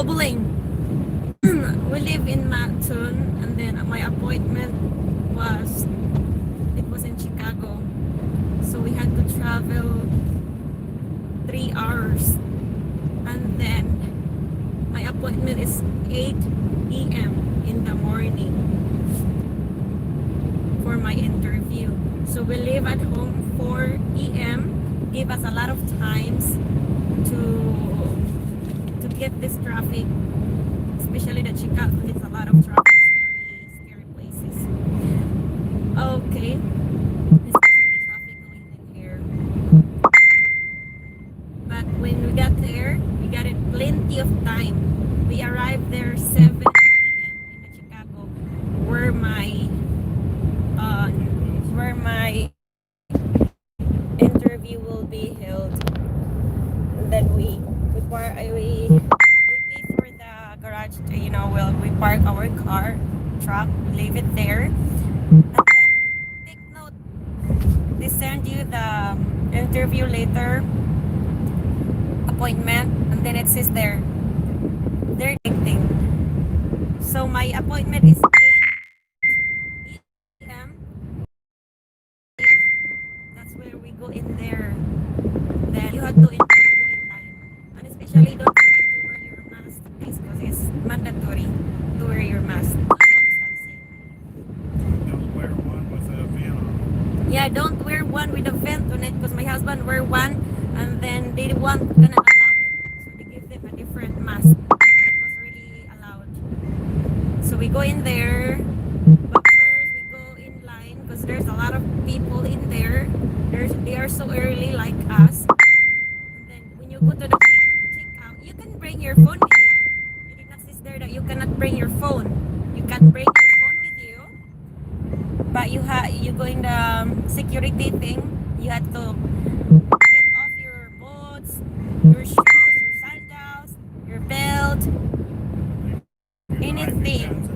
doubling. We live in Matson, and then my appointment was in Chicago, so we had to travel 3 hours, and then my appointment is 8 a.m. in the morning for my interview. So we leave at home 4 p.m. Give us a lot of times to get this traffic, especially the Chicago. It's a lot of traffic, scary places. Okay, especially the traffic going in here. But when we got there, we got it plenty of time. We arrived there 7 a.m. in the Chicago, where my interview will be held. And then we pay for the garage. We park our truck, leave it there, and then take note. They send you the interview later appointment, and then it says there they're dictating. So my appointment is 8 p.m. That's where we go in there. Then you have to go in line, and especially don't forget to wear your mask, please, because it's mandatory to wear your mask. Social distancing. Don't wear one with a vent on. Yeah, don't wear one with a vent on it, because my husband wear one, and then they weren't gonna allow it, so they give them a different mask. It was really allowed. So we go in there, but first we go in line because there's a lot of people in there. They are so early like us. And then when you go to the checkout, you can bring your phone with you. You did not see there that you cannot bring your phone. You can bring your phone with you, but you go in the security thing. You have to get off your boots, your shoes, your sandals, your belt, anything.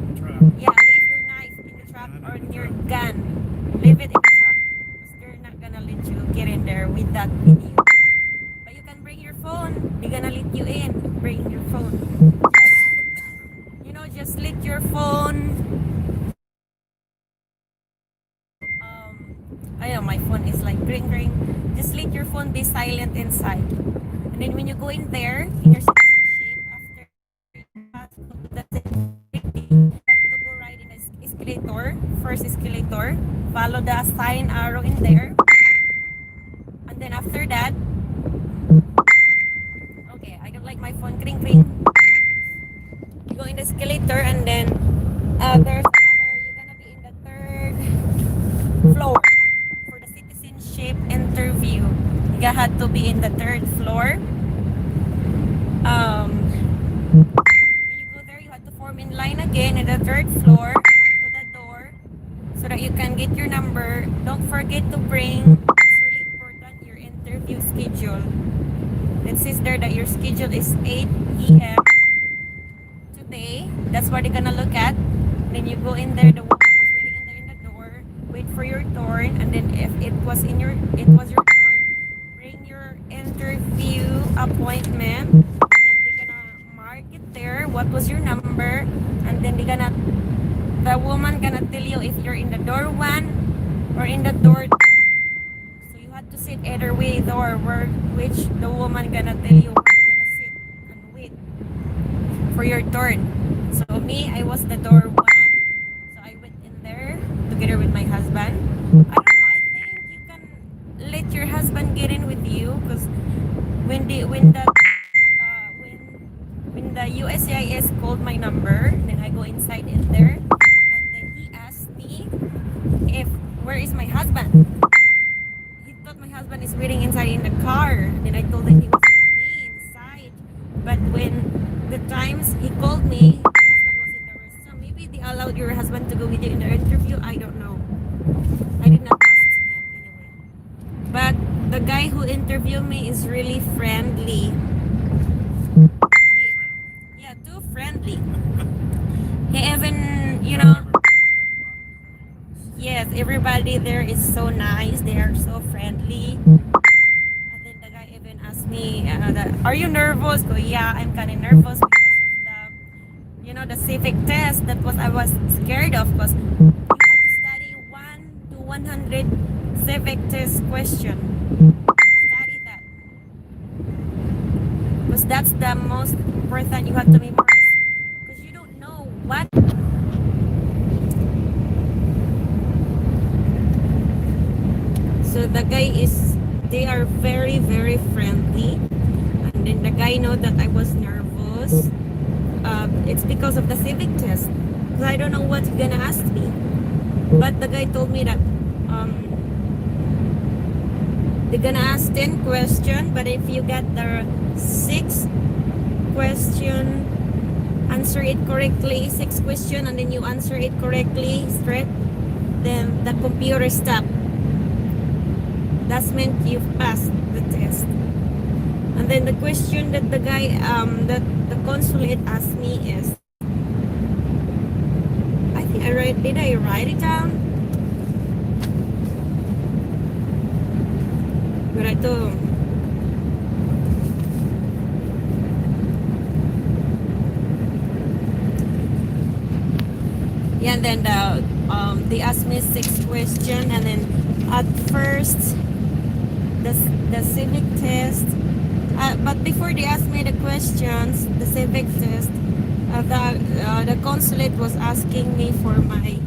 Yeah, leave your knife in the truck or your gun. Leave it in the truck, because they're not gonna let you get in there with that with you. But you can bring your phone. They're gonna let you in. Bring your phone. Just let your phone. I know my phone is like ring. Just let your phone be silent inside. And then when you go in there, in your citizenship, after you pass the security, you have to go right in the escalator, first escalator, follow the sign arrow in there. And then after that, okay, I don't like my phone, ring. You go in the escalator, and then you're gonna be in the third floor for the citizenship interview. You had to be in the third floor. When you go there, you have to form in line again in the third floor to the door, so that you can get your number. Don't forget to bring, it's really important, your interview schedule. It says there that your schedule is 8 p.m. today. That's what they're gonna look at. Then you go in there, the woman was waiting in there in the door, wait for your turn, and then if it was your turn, bring your interview appointment. And then they're gonna mark it there, what was your number, and then the woman gonna tell you if you're in the door 1 or in the door 2. So you have to sit either way door, which the woman gonna tell you where you're gonna sit and wait for your turn. So me, I was the door 1, so I went in there together with my husband. I don't know, I think you can let your husband get in with you, because when the USCIS called my number, then I go inside in there, and then he asked me where is my husband. He thought my husband is waiting inside in the car. Then I told him he was with me inside. But when the times he called me, my husband was in the restroom. Maybe they allowed your husband to go with you in the interview. I don't know. I did not ask him anyway. But the guy who interviewed me is really friendly. Yeah, too friendly. He even, yes, everybody there is so nice. They are so friendly. And then the guy even asked me, are you nervous? Go, yeah, I'm kind of nervous because of civic test. That was I was scared of because you had to study 1 to 100 civic test question. Study that because that's the most important. You have to memorize because you don't know what. So the guy is, they are very very friendly, and then the guy know that I was nervous. It's because of the civic test. Because I don't know what he's gonna ask me. But the guy told me that they're gonna ask 10 questions, but if you get the 6 question, answer it correctly, 6 question, and then you answer it correctly straight, then the computer stop. That's meant you've passed the test. And then the question that the guy, that the consulate asked me is, I think did I write it down? But I don't. Yeah, and then they asked me 6 questions, and then at first the civic test. But before they asked me the questions, the civic test, the consulate was asking me for my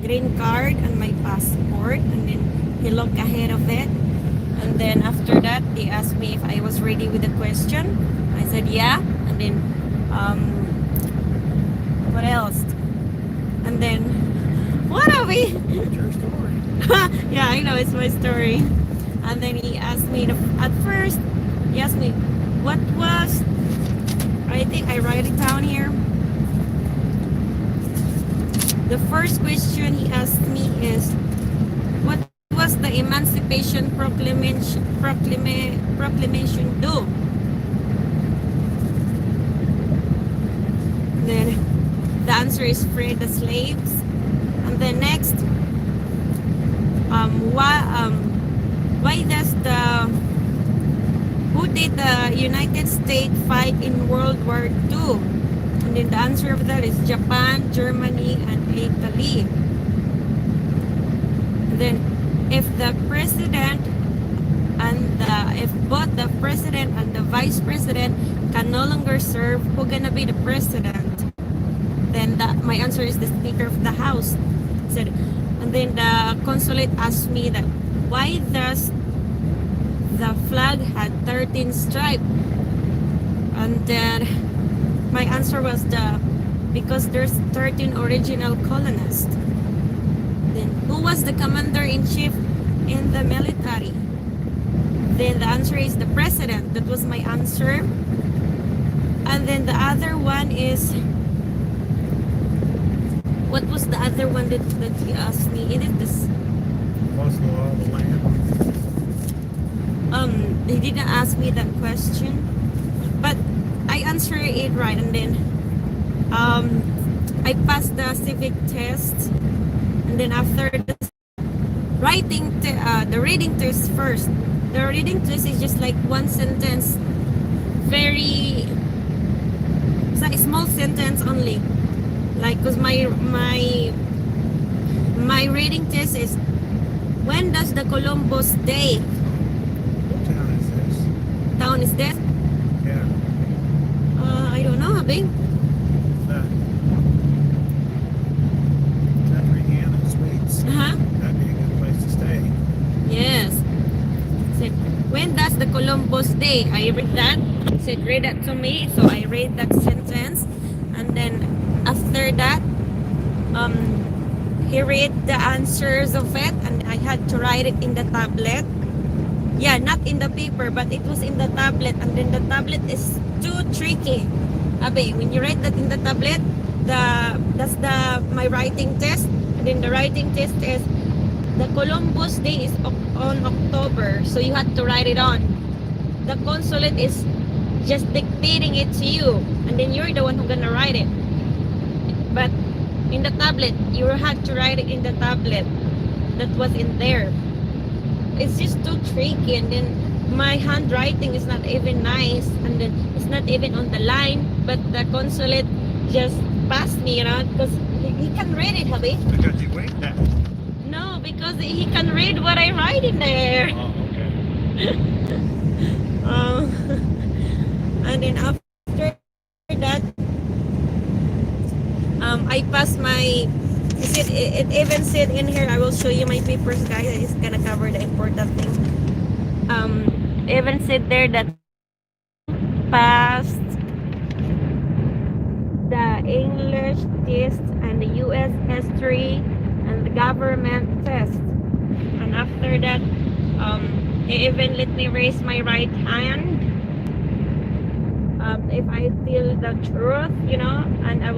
green card and my passport, and then he looked ahead of it, and then after that they asked me if I was ready with the question. I said yeah, and then what else? And then what are we? It's your story. Yeah, I know, it's my story. And then he asked me at first he asked me what was, I think I write it down here. The first question he asked me is, what was the Emancipation Proclamation do? Then the answer is free the slaves. And then next, why does who did the United States fight in World War II? And then the answer of that is Japan, Germany, and Italy. And then if the president and if both the president and the vice president can no longer serve, who gonna be the president? Then my answer is the Speaker of the House. Said, and then the consulate asked me that why does the flag had 13 stripes? And then my answer was because there's 13 original colonists. Then who was the commander-in-chief in the military? Then the answer is the president. That was my answer. And then the other one is, what was the other one that you asked me? It is this. Lost the law of the land. They didn't ask me that question, but I answered it right, and then I passed the civic test, and then after the the reading test first. The reading test is just like one sentence, very, it's like a small sentence only. Like, cause my reading test is, when does the Columbus Day? What town is this? Town is this? Yeah. I don't know, Abing. That. That Rihanna Suites. Uh-huh. That'd be a good place to stay. Yes. Said, when does the Columbus Day? I read that. Said, read that to me. So I read that sentence, and then after that, he read the answers of it, and I had to write it in the tablet. Yeah, not in the paper, but it was in the tablet, and then the tablet is too tricky. Abe, when you write that in the tablet, that's my writing test, and then the writing test is the Columbus Day is on October, so you had to write it on. The consulate is just dictating it to you, and then you're the one who's gonna write it. But in the tablet, you had to write it in the tablet that was in there. It's just too tricky, and then my handwriting is not even nice, and then it's not even on the line, but the consulate just passed me, because he can read it, hubby. Because you winked at me. No, because he can read what I write in there. Oh, okay. And then after that, I passed my. It even said in here. I will show you my papers, guys. I just gonna cover the important thing. Even said there that passed the English test and the U.S. history and the government test. And after that, he even let me raise my right hand. If I tell the truth, and I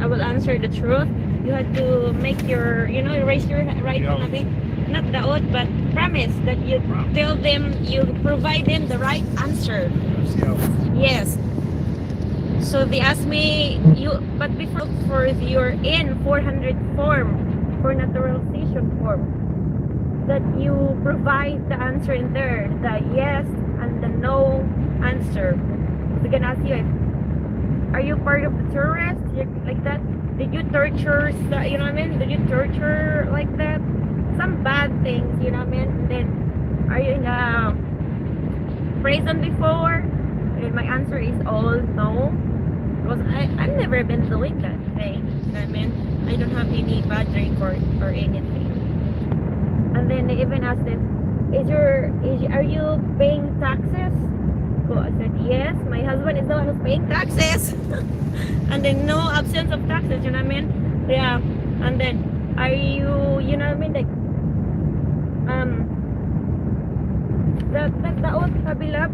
will answer the truth. You have to make your, raise your right hand, not the oath, but promise that you tell them, you provide them the right answer. Yes. So they asked me, but before for your N-400 form, for naturalization form, that you provide the answer in there, the yes and the no answer. They're gonna ask you, are you part of the terrorists? Like that? Did you torture, you know what I mean? Did you torture like that? Some bad things, you know what I mean? And then, are you in a prison before? And my answer is all no. Because I've never been doing that thing. You know what I mean? I don't have any bad record or anything. And then they even asked them, are you paying taxes? So I said yes. My husband is the one who's paying taxes. And then no absence of taxes, you know what I mean? Yeah. And then are you know what I mean? Like the oath kabilab.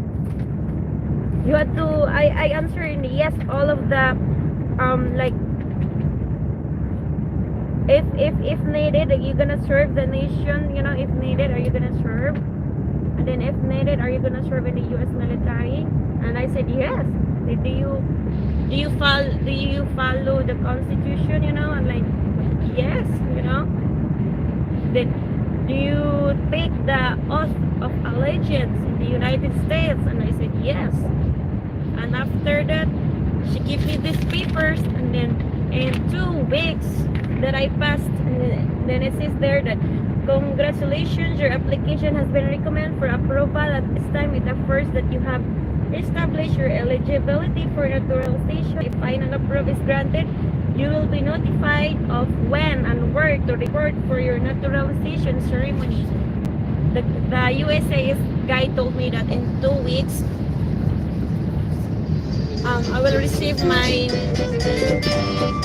You had to I answer in yes all of the like if needed, are you gonna serve the nation, if needed, are you gonna serve? And then if needed, are you gonna serve in the US military? And I said yes. Do you follow the constitution, and like yes, then do you take the oath of allegiance in the United States? And I said yes. And after that, she gave me these papers, and then in 2 weeks that I passed, and then it says there that congratulations, your application has been recommended for approval. At this time, it affirms that you have established your eligibility for naturalization. If final approval is granted, you will be notified of when and where to report for your naturalization ceremony. The USA guy told me that in 2 weeks, I will receive my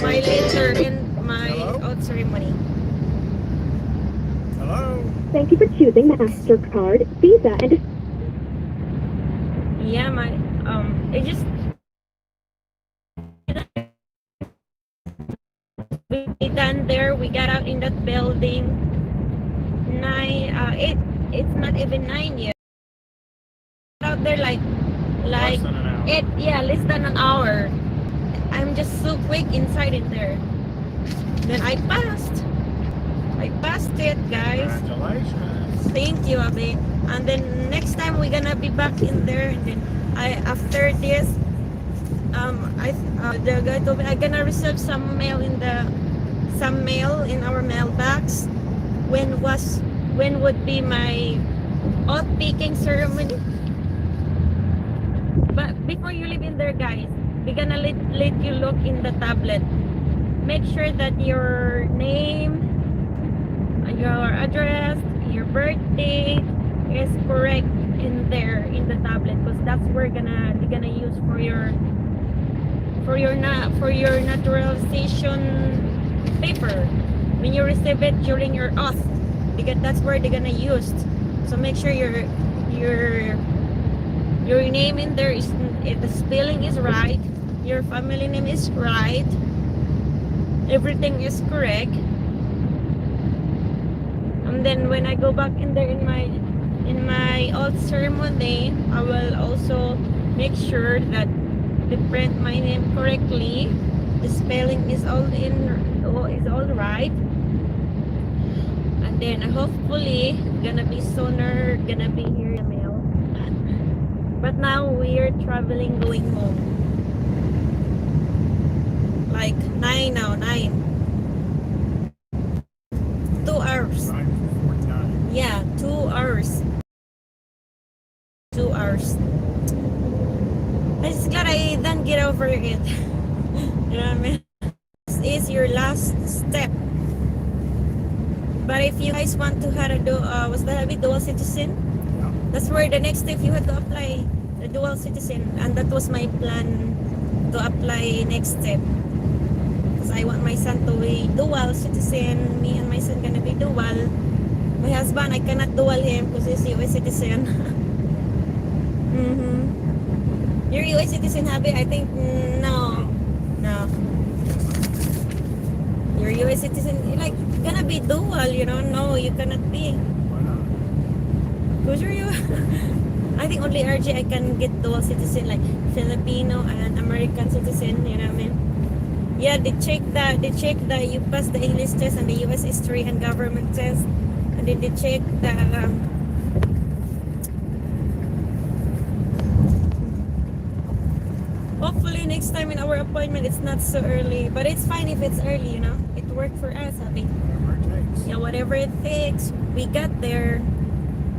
letter and my oath ceremony. Hello? Thank you for choosing MasterCard, Visa, and Yeah, it just we done there. We got out in that building. It's not even 9 yet. Out there like Less than an hour. less than an hour. I'm just so quick inside in there. Then I passed it, guys. Congratulations. Thank you, Abe. And then next time we're gonna be back in there, and then after this, the guy told me I'm gonna receive some mail in our mailbox. When would be my oath taking ceremony? But before you leave in there, guys, we're gonna let you look in the tablet. Make sure that your name, your address, your birthday is correct in there in the tablet, because that's where they're gonna use for your naturalization paper when you receive it during your oath, because that's where they're gonna use. So make sure your name in there is, the spelling is right, your family name is right, everything is correct. And then when I go back in there in my oath ceremony, I will also make sure that they print my name correctly, the spelling is all right, and then hopefully gonna be sooner gonna be here in the mail. But now we are traveling going home. like 9 now, 2 hours. 9:49. Yeah, 2 hours. 2 hours. I'm just glad I didn't get over it. You know what I mean? This is your last step. But if you guys want to have a was that a dual citizen? Yeah. That's where the next step you had to apply the dual citizen, and that was my plan to apply next step. Because I want my son to be dual citizen. Me and my son gonna be dual. My husband, I cannot dual him because he's US citizen. Mm-hmm. You're US citizen, Habi? I think no. No. You're US citizen. You're like gonna be dual, you know? No, you cannot be. Why not? Because you're you. I think only RJ I can get dual citizen, like Filipino and American citizen. You know what I mean? Yeah, they check that. They check that you pass the English test and the US history and government test, and then they check the. Hopefully next time in our appointment it's not so early, but it's fine if it's early. You know, it worked for us. I think. Whatever it takes. Yeah, whatever it takes. We got there.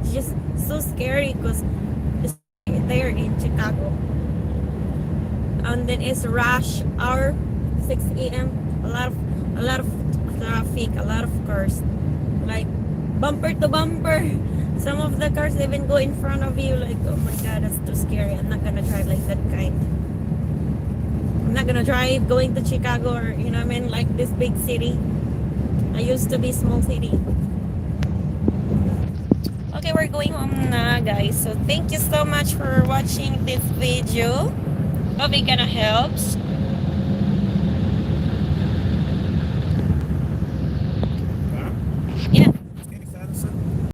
It's just so scary because it's there in Chicago. And then it's rush hour, 6 a.m. A lot of traffic, a lot of cars, like bumper to bumper. Some of the cars even go in front of you. Like, oh my god, that's too scary. I'm not gonna drive like that kind. I'm not gonna drive going to Chicago or you know what I mean, like this big city. I used to be small city. Okay, we're going home na, guys. So thank you so much for watching this video. Hope it gonna helps.